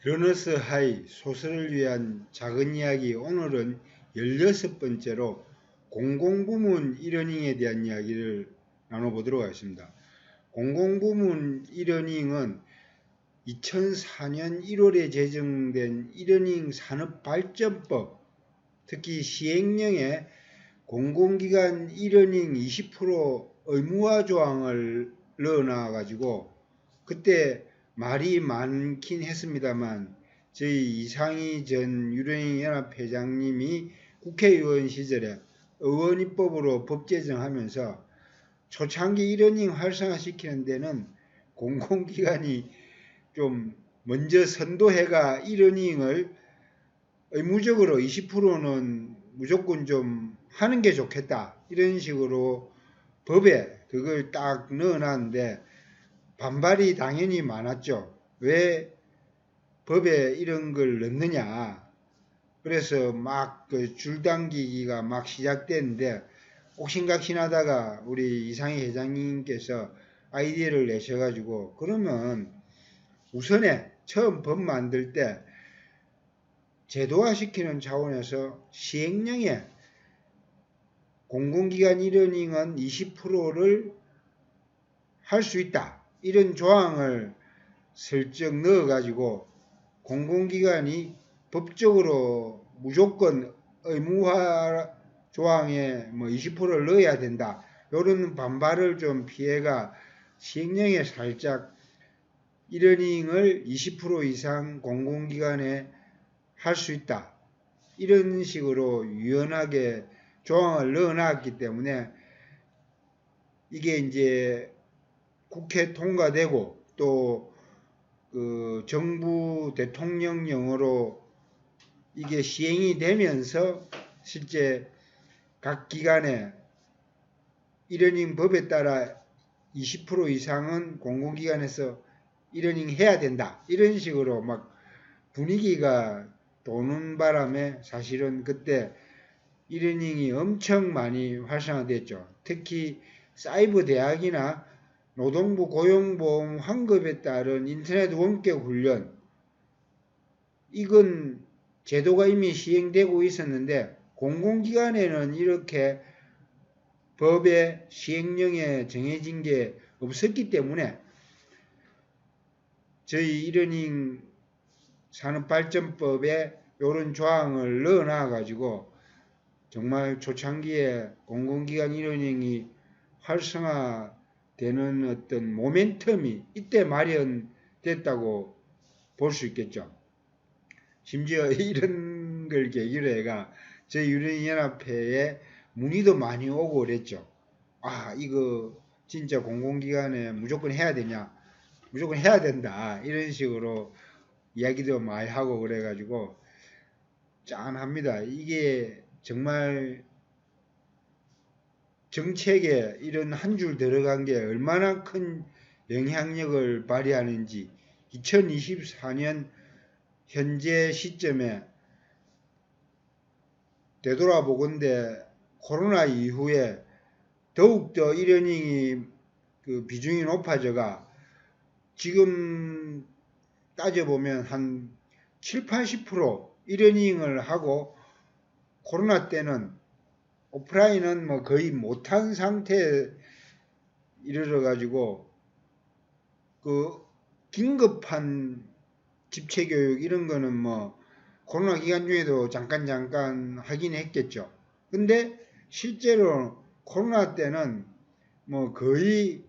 러너스 하이 소설을 위한 작은 이야기. 오늘은 16번째로 공공부문 이러닝에 대한 이야기를 나눠보도록 하겠습니다. 공공부문 이러닝은 2004년 1월에 제정된 이러닝 산업발전법, 특히 시행령에 공공기관 이러닝 20% 의무화 조항을 넣어놔가지고 그때 말이 많긴 했습니다만 저희 이상희 전 유럽연합 회장님이 국회의원 시절에 의원입법으로 법 제정하면서 초창기 이러닝 활성화시키는 데는 공공기관이 좀 먼저 선도해가 이러닝을 의무적으로 20%는 무조건 좀 하는 게 좋겠다, 이런 식으로 법에 그걸 딱 넣어놨는데 반발이 당연히 많았죠. 왜 법에 이런 걸 넣느냐. 그래서 막 그 줄당기기가 막 시작됐는데 옥신각신하다가 우리 이상희 회장님께서 아이디어를 내셔가지고 그러면 우선에 처음 법 만들 때 제도화시키는 차원에서 시행령에 공공기관 이러닝은 20%를 할 수 있다, 이런 조항을 슬쩍 넣어가지고 공공기관이 법적으로 무조건 의무화 조항에 뭐 20%를 넣어야 된다, 이런 반발을 좀 피해가 시행령에 살짝 이러닝을 20% 이상 공공기관에 할 수 있다, 이런 식으로 유연하게 조항을 넣어놨기 때문에 이게 이제 국회 통과되고 또 그 정부 대통령령으로 이게 시행이 되면서 실제 각 기관에 이러닝 법에 따라 20% 이상은 공공기관에서 이러닝 해야 된다, 이런 식으로 막 분위기가 도는 바람에 사실은 그때 이러닝이 엄청 많이 활성화됐죠. 특히 사이버 대학이나 노동부 고용보험 환급에 따른 인터넷 원격 훈련, 이건 제도가 이미 시행되고 있었는데 공공기관에는 이렇게 법의 시행령에 정해진 게 없었기 때문에 저희 이러닝 산업발전법에 이런 조항을 넣어놔 가지고 정말 초창기에 공공기관 이러닝이 활성화되는 어떤 모멘텀이 이때 마련됐다고 볼 수 있겠죠. 심지어 이런 걸 계기로 해가 저희 유럽연합회에 문의도 많이 오고 그랬죠. 아, 이거 진짜 공공기관에 무조건 해야 되냐, 무조건 해야 된다, 이런 식으로 이야기도 많이 하고 그래가지고 짠합니다. 이게 정말 정책에 이런 한 줄 들어간 게 얼마나 큰 영향력을 발휘하는지 2024년 현재 시점에 되돌아보건대 코로나 이후에 더욱더 이러닝이 그 비중이 높아져가 지금 따져보면 한 7, 80% 이러닝을 하고 코로나 때는 오프라인은 뭐 거의 못한 상태에 이르러가지고 그 긴급한 집체교육 이런 거는 뭐 코로나 기간 중에도 잠깐 하긴 했겠죠. 근데 실제로 코로나 때는 뭐 거의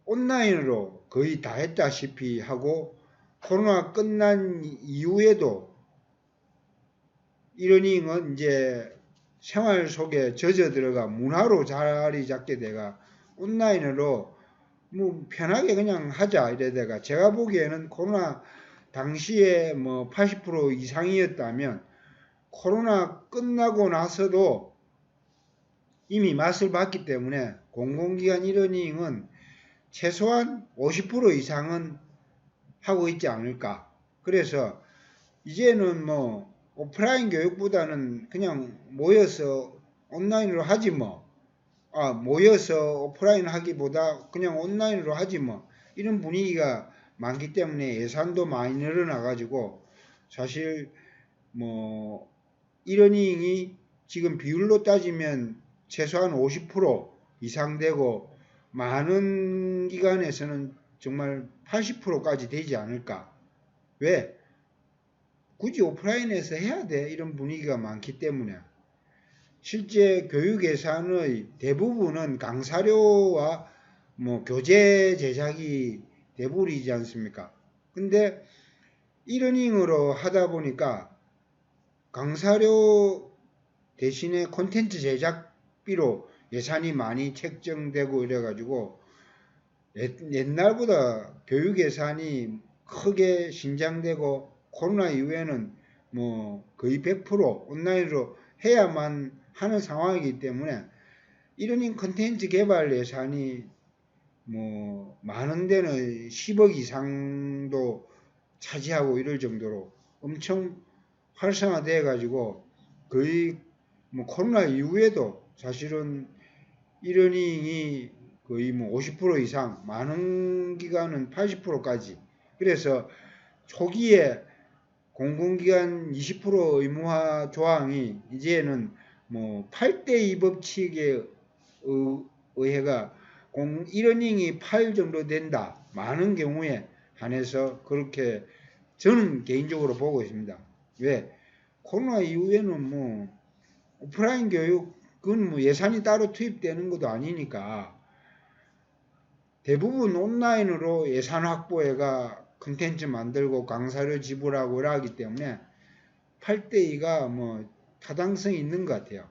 온라인으로 거의 다 했다시피 하고 코로나 끝난 이후에도 이러닝은 이제 생활 속에 젖어 들어가 문화로 자리 잡게 돼가 온라인으로 뭐 편하게 그냥 하자 이래다가 제가 보기에는 코로나 당시에 뭐 80% 이상이었다면 코로나 끝나고 나서도 이미 맛을 봤기 때문에 공공기관 이러닝은 최소한 50% 이상은 하고 있지 않을까. 그래서 이제는 뭐 오프라인 교육보다는 그냥 모여서 온라인으로 하지 뭐. 모여서 오프라인 하기보다 그냥 온라인으로 하지 뭐. 이런 분위기가 많기 때문에 예산도 많이 늘어나 가지고 사실 뭐 이러닝이 지금 비율로 따지면 최소한 50% 이상 되고 많은 기관에서는 정말 80%까지 되지 않을까. 왜? 굳이 오프라인에서 해야 돼. 이런 분위기가 많기 때문에. 실제 교육 예산의 대부분은 강사료와 뭐 교재 제작이 대부분이지 않습니까? 근데 이러닝으로 하다 보니까 강사료 대신에 콘텐츠 제작비로 예산이 많이 책정되고 이래가지고 옛날보다 교육 예산이 크게 신장되고 코로나 이후에는 뭐 거의 100% 온라인으로 해야만 하는 상황이기 때문에 이러닝 콘텐츠 개발 예산이 뭐 많은 데는 10억 이상도 차지하고 이럴 정도로 엄청 활성화되어 가지고 거의 뭐 코로나 이후에도 사실은 이러닝이 거의 뭐 50% 이상, 많은 기관은 80%까지. 그래서 초기에 공공기관 20% 의무화 조항이 이제는 뭐 8대2 법칙에 의해가 이러닝이 8 정도 된다. 많은 경우에 한해서 그렇게 저는 개인적으로 보고 있습니다. 왜? 코로나 이후에는 뭐 오프라인 교육은 뭐 예산이 따로 투입되는 것도 아니니까 대부분 온라인으로 예산 확보해가 컨텐츠 만들고 강사료 지불하고 하기 때문에 8대2가 뭐 타당성이 있는 것 같아요.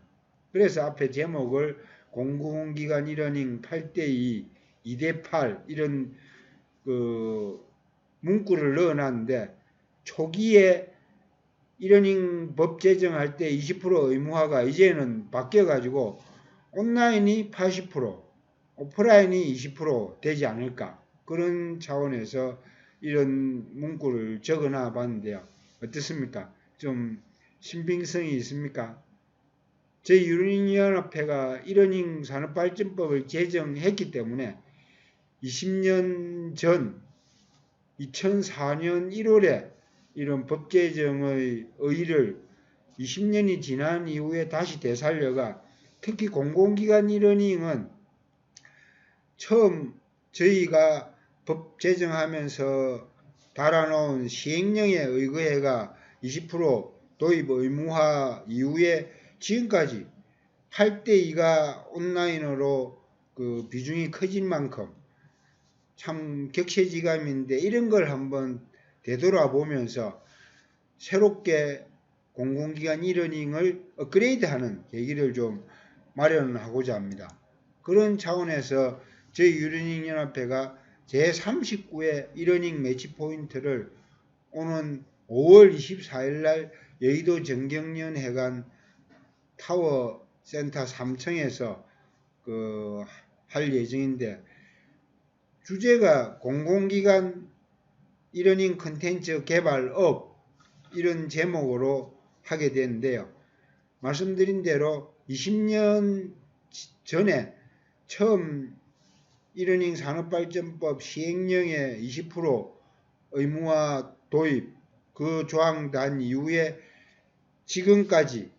그래서 앞에 제목을 공공기관 이러닝 8대2, 2대8 이런 그 문구를 넣어놨는데 초기에 이러닝 법 제정할 때 20% 의무화가 이제는 바뀌어가지고 온라인이 80%, 오프라인이 20% 되지 않을까. 그런 차원에서 이런 문구를 적어놔 봤는데요. 어떻습니까? 좀 신빙성이 있습니까? 제6연합회가 이러닝 산업발전법을 제정했기 때문에 20년 전 2004년 1월에 이런 법 제정의 의의를 20년이 지난 이후에 다시 되살려가 특히 공공기관 이러닝은 처음 저희가 법 제정하면서 달아놓은 시행령에 의거해가 20% 도입 의무화 이후에 지금까지 8대2가 온라인으로 그 비중이 커진 만큼 참 격세지감인데 이런 걸 한번 되돌아보면서 새롭게 공공기관 이러닝을 업그레이드하는 계기를 좀 마련하고자 합니다. 그런 차원에서 저희 유러닝 연합회가 제39회 이러닝 매치 포인트를 오는 5월 24일 날 여의도 정경련 해관 타워 센터 3층에서 할 예정인데 주제가 공공기관 이러닝 컨텐츠 개발업 이런 제목으로 하게 되는데요. 말씀드린 대로 20년 전에 처음 이러닝 산업발전법 시행령에 20% 의무화 도입 그 조항 단 이후에 지금까지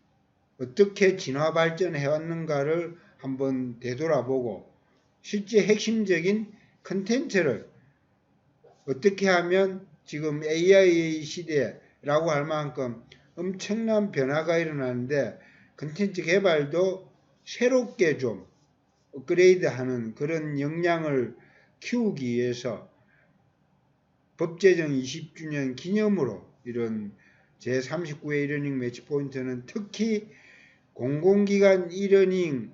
어떻게 진화 발전해 왔는가를 한번 되돌아보고 실제 핵심적인 컨텐츠를 어떻게 하면 지금 AI 시대라고 할 만큼 엄청난 변화가 일어나는데 컨텐츠 개발도 새롭게 좀 업그레이드하는 그런 역량을 키우기 위해서 법제정 20주년 기념으로 이런 제39회 이러닝 매치 포인트는 특히 공공기관 이러닝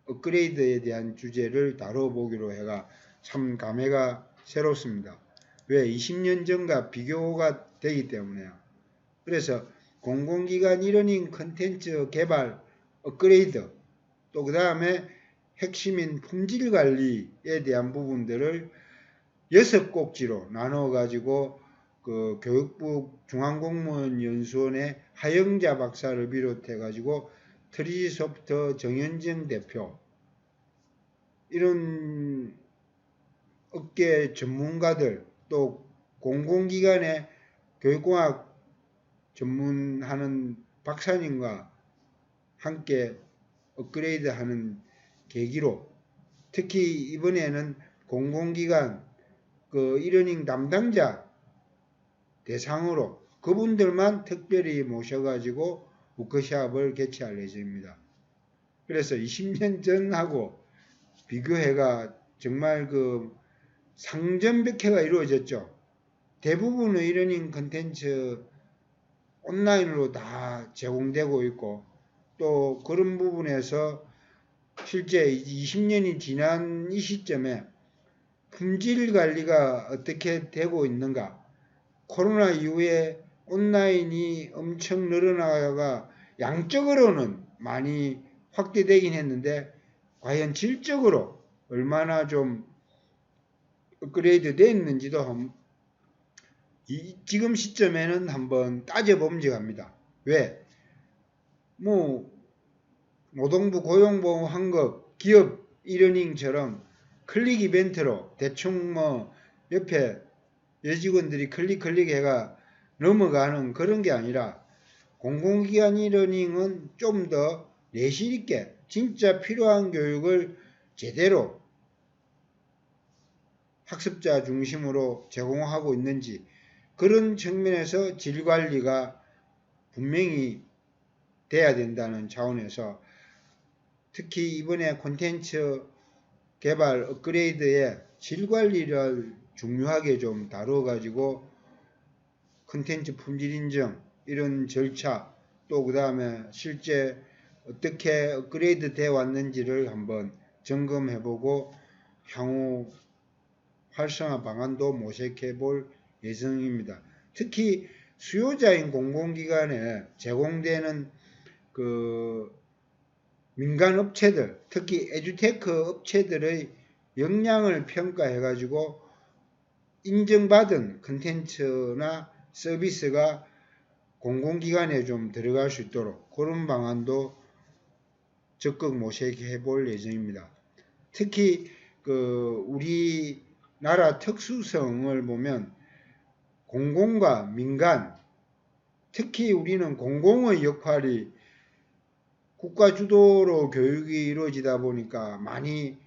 업그레이드에 대한 주제를 다뤄보기로 해가 참 감회가 새롭습니다. 왜? 20년 전과 비교가 되기 때문에요. 그래서 공공기관 이러닝 컨텐츠 개발 업그레이드 또 그 다음에 핵심인 품질 관리에 대한 부분들을 6꼭지로 나눠 가지고 그 교육부 중앙공무원연수원의 하영자 박사를 비롯해 가지고 트리지소프트 정현정 대표 이런 업계 전문가들 또 공공기관의 교육공학 전문하는 박사님과 함께 업그레이드하는 계기로 특히 이번에는 공공기관 그 이러닝 담당자 대상으로 그분들만 특별히 모셔가지고 워크숍을 개최할 예정입니다. 그래서 20년 전하고 비교해가 정말 그 상전벽해가 이루어졌죠. 대부분의 이러닝 컨텐츠 온라인으로 다 제공되고 있고 또 그런 부분에서 실제 20년이 지난 이 시점에 품질 관리가 어떻게 되고 있는가, 코로나 이후에 온라인이 엄청 늘어나가 양적으로는 많이 확대되긴 했는데 과연 질적으로 얼마나 좀 업그레이드 됐는지도 지금 시점에는 한번 따져봄직합니다. 왜? 노동부 고용보험 환급 기업 이러닝처럼 클릭 이벤트로 대충 옆에 여직원들이 클릭 해가 넘어가는 그런 게 아니라 공공기관 이러닝은 좀 더 내실 있게 진짜 필요한 교육을 제대로 학습자 중심으로 제공하고 있는지 그런 측면에서 질 관리가 분명히 돼야 된다는 차원에서 특히 이번에 콘텐츠 개발 업그레이드에 질 관리를 중요하게 좀 다루어 가지고 콘텐츠 품질 인정 이런 절차 또 그 다음에 실제 어떻게 업그레이드 되어 왔는지를 한번 점검해보고 향후 활성화 방안도 모색해 볼 예정입니다. 특히 수요자인 공공기관에 제공되는 그 민간 업체들, 특히 에듀테크 업체들의 역량을 평가해 가지고 인정받은 컨텐츠나 서비스가 공공기관에 좀 들어갈 수 있도록 그런 방안도 적극 모색해 볼 예정입니다. 특히 우리나라 특수성을 보면 공공과 민간, 특히 우리는 공공의 역할이 국가 주도로 교육이 이루어지다 보니까 많이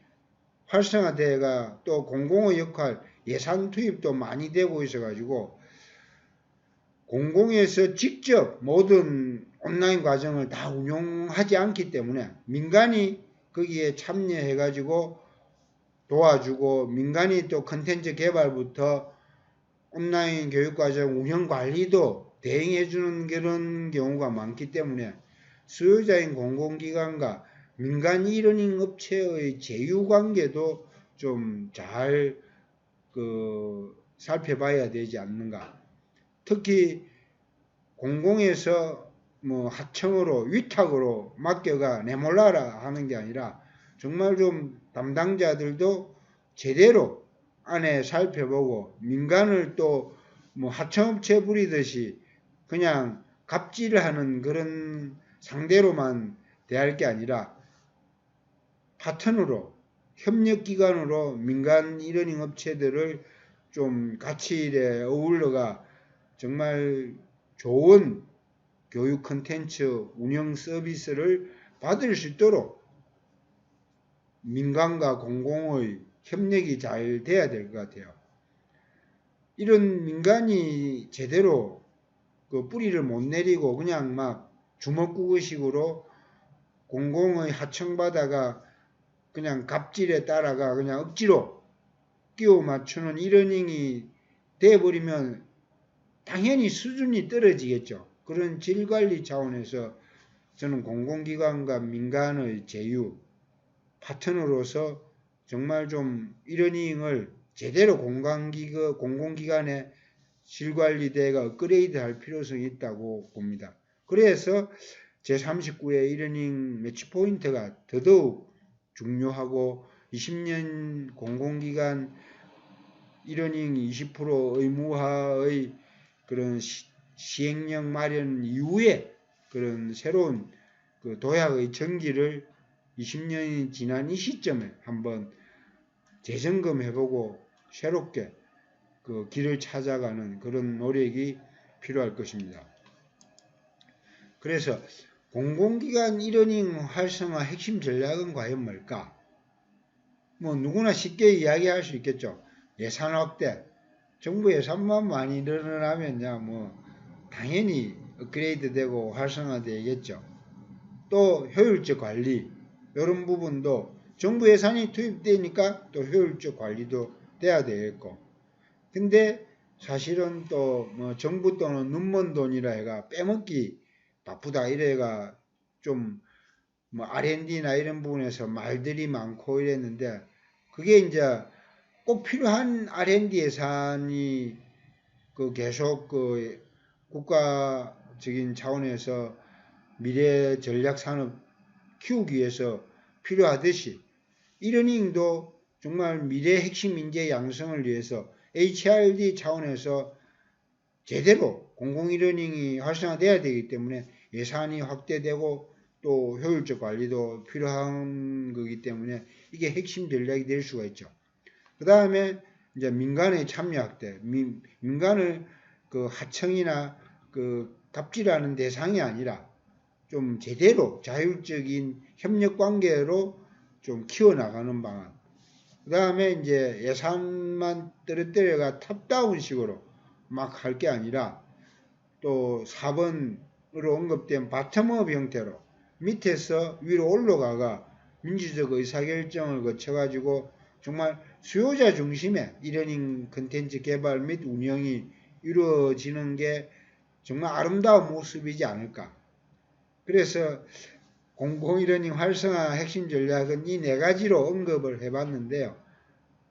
활성화되가 또 공공의 역할, 예산 투입도 많이 되고 있어가지고 공공에서 직접 모든 온라인 과정을 다 운용하지 않기 때문에 민간이 거기에 참여해가지고 도와주고 민간이 또 컨텐츠 개발부터 온라인 교육과정 운영 관리도 대행해주는 그런 경우가 많기 때문에 수요자인 공공기관과 민간 이러닝 업체의 제휴관계도 좀 잘 살펴봐야 되지 않는가. 특히 공공에서 하청으로 위탁으로 맡겨가 내몰라라 하는 게 아니라 정말 좀 담당자들도 제대로 안에 살펴보고 민간을 또 하청업체 부리듯이 그냥 갑질하는 그런 상대로만 대할 게 아니라 파트너로 협력기관으로 민간 이러닝 업체들을 좀 같이 어울러가 정말 좋은 교육 콘텐츠 운영 서비스를 받을 수 있도록 민간과 공공의 협력이 잘 돼야 될 것 같아요. 이런 민간이 제대로 뿌리를 못 내리고 그냥 막 주먹구구식으로 공공의 하청받아가 그냥 갑질에 따라가 그냥 억지로 끼워 맞추는 이러닝이 돼버리면 당연히 수준이 떨어지겠죠. 그런 질관리 차원에서 저는 공공기관과 민간의 제휴, 파트너로서 정말 좀 이러닝을 제대로 공공기관의 질관리대가 업그레이드 할 필요성이 있다고 봅니다. 그래서 제39회 이러닝 매치포인트가 더더욱 중요하고 20년 공공기관 이러닝 20% 의무화의 그런 시행령 마련 이후에 그런 새로운 도약의 전기를 20년이 지난 이 시점에 한번 재점검해보고 새롭게 그 길을 찾아가는 그런 노력이 필요할 것입니다. 그래서 공공기관 이러닝 활성화 핵심 전략은 과연 뭘까? 뭐 누구나 쉽게 이야기할 수 있겠죠. 예산 확대. 정부 예산만 많이 늘어나면야 뭐 당연히 업그레이드 되고 활성화되겠죠. 또 효율적 관리. 이런 부분도 정부 예산이 투입되니까 또 효율적 관리도 돼야 되겠고. 근데 사실은 또 뭐 정부 또는 눈먼 돈이라 해가 빼먹기 바쁘다 이래가 좀 뭐 R&D나 이런 부분에서 말들이 많고 이랬는데 그게 이제 꼭 필요한 R&D 예산이 그 계속 그 국가적인 차원에서 미래 전략 산업 키우기 위해서 필요하듯이 이러닝도 정말 미래 핵심 인재 양성을 위해서 HRD 차원에서 제대로 공공 이러닝이 활성화돼야 되기 때문에 예산이 확대되고 또 효율적 관리도 필요한 거기 때문에 이게 핵심 전략이 될 수가 있죠. 그 다음에 이제 민간의 참여 확대, 민간을 그 하청이나 그 갑질하는 대상이 아니라 좀 제대로 자율적인 협력 관계로 좀 키워나가는 방안. 그 다음에 이제 예산만 떨어뜨려가 탑다운식으로 막 할 게 아니라 또 4번으로 언급된 바텀업 형태로 밑에서 위로 올라가가 민주적 의사결정을 거쳐가지고 정말 수요자 중심의 이러닝 컨텐츠 개발 및 운영이 이루어지는 게 정말 아름다운 모습이지 않을까. 그래서 공공 이러닝 활성화 핵심 전략은 이 네 가지로 언급을 해봤는데요.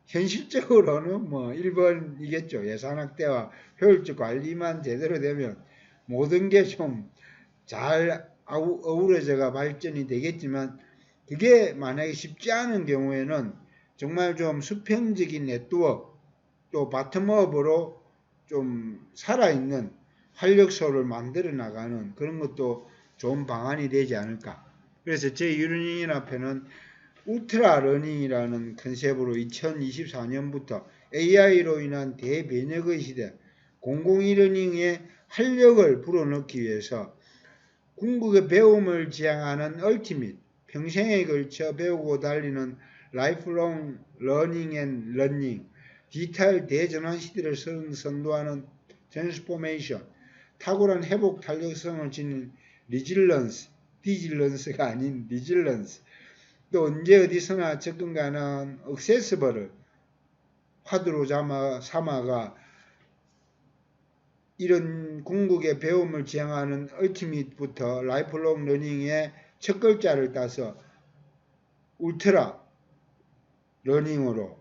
현실적으로는 뭐 1번이겠죠. 예산 확대와 효율적 관리만 제대로 되면 모든 게 좀 잘 어우러져가 발전이 되겠지만 그게 만약에 쉽지 않은 경우에는 정말 좀 수평적인 네트워크 또 바텀업으로 좀 살아있는 활력소를 만들어 나가는 그런 것도 좋은 방안이 되지 않을까. 그래서 제 유럽연합회는 울트라 러닝이라는 컨셉으로 2024년부터 AI로 인한 대변혁의 시대 공공 이러닝의 활력을 불어넣기 위해서 궁극의 배움을 지향하는 얼티밋 평생에 걸쳐 배우고 달리는 라이프롱 러닝 앤 러닝 디지털 대전환 시대를 선도하는 트랜스포메이션 탁월한 회복 탄력성을 지닌 리질런스 디질런스가 아닌 리질런스 또 언제 어디서나 접근 가능한 액세스블을 화두로 삼아가 이런 궁극의 배움을 지향하는 얼티밋부터 라이프롱 러닝의 첫 글자를 따서 울트라 러닝으로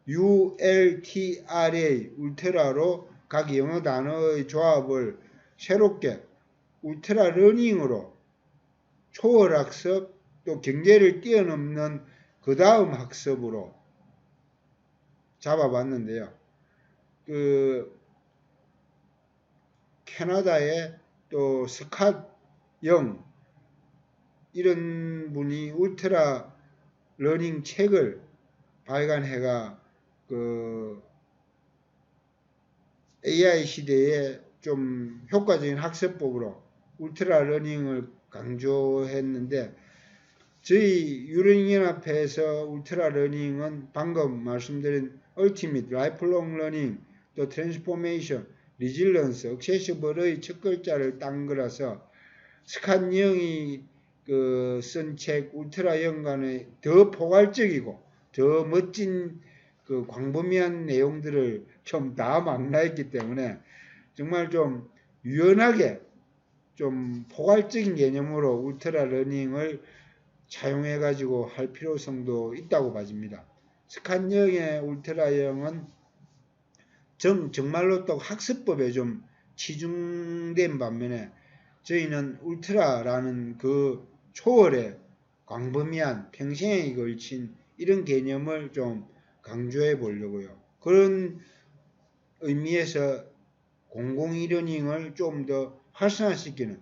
ULTRA 울트라로 각 영어 단어의 조합을 새롭게 울트라 러닝으로 초월학습 또 경계를 뛰어넘는 그 다음 학습으로 잡아봤는데요. 캐나다의 또 스캇 영 이런 분이 울트라 러닝 책을 발간해가 AI 시대에 좀 효과적인 학습법으로 울트라 러닝을 강조했는데 저희 유러닝연합회에서 울트라 러닝은 방금 말씀드린 얼티밋, 라이프롱 러닝, 또 트랜스포메이션, 리질런스, 액세시블의 첫 글자를 딴 거라서 스캇 영이 쓴 책 울트라 영간의 더 포괄적이고 더 멋진 그 광범위한 내용들을 좀 다 망라했기 때문에 정말 좀 유연하게 좀 포괄적인 개념으로 울트라 러닝을 차용해가지고 할 필요성도 있다고 봐집니다. 스캇 영의 울트라 영은 정말로 또 학습법에 좀 치중된 반면에 저희는 울트라라는 그 초월의 광범위한 평생에 걸친 이런 개념을 좀 강조해 보려고요. 그런 의미에서 공공 이러닝을 좀 더 활성화시키는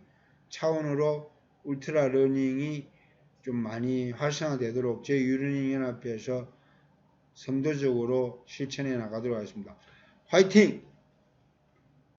차원으로 울트라 러닝이 좀 많이 활성화되도록 저희 유러닝 연합회에서 선도적으로 실천해 나가도록 하겠습니다. 화이팅!